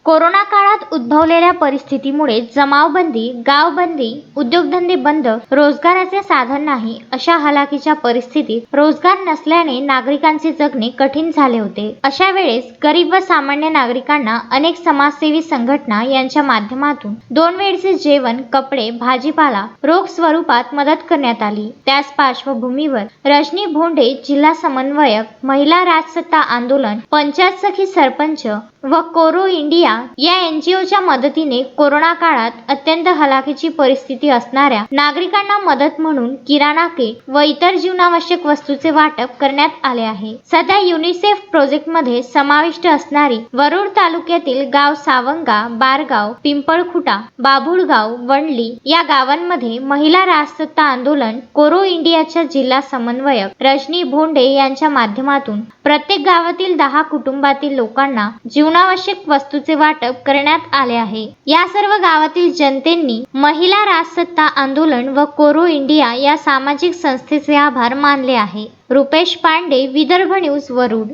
Corona काळात उद्भवलेल्या परिस्थितीमुळे जमावबंदी, गावबंदी, उद्योगधंदे बंद, रोजगाराचे साधन नाही अशा हलाखीच्या परिस्थितीत रोजगार नसल्याने नागरिकांचे जगणे कठीण झाले होते. अशा वेळेस गरीब व सामान्य नागरिकांना अनेक समाजसेवी संघटना यांच्या माध्यमातून 2 वेळचे जेवण, कपडे, भाजीपाला रोख स्वरूपात मदत करण्यात आली. त्याच पार्श्वभूमीवर रजनी भोंडे, जिल्हा समन्वयक, महिला राजसत्ता आंदोलन, पंचायत सखी सरपंच व कोरो इंडिया या NGOच्या मदतीने कोरोना काळात अत्यंत हलाखीची परिस्थिती असणाऱ्या नागरिकांना मदत म्हणून किराणा किट व इतर जीवनावश्यक वस्तूचे वाटप करण्यात आले आहे. सध्या युनिसेफ प्रोजेक्टमध्ये समाविष्ट असणारी वरुड तालुक्यातील गाव सावंगा, बारगाव, पिंपळखुटा, बाभुळगाव, वणली या गावांमध्ये महिला राजसत्ता आंदोलन, कोरो इंडियाच्या जिल्हा समन्वयक रजनी भोंडे यांच्या माध्यमातून प्रत्येक गावातील 10 कुटुंबातील लोकांना जीवनावश्यक वस्तूचे वाटप करण्यात आले आहे. या सर्व गावातील जनतेनी महिला राजसत्ता आंदोलन व कोरो इंडिया या सामाजिक संस्थेचे आभार मानले आहे. रुपेश पांडे, विदर्भ न्यूज, वरुड.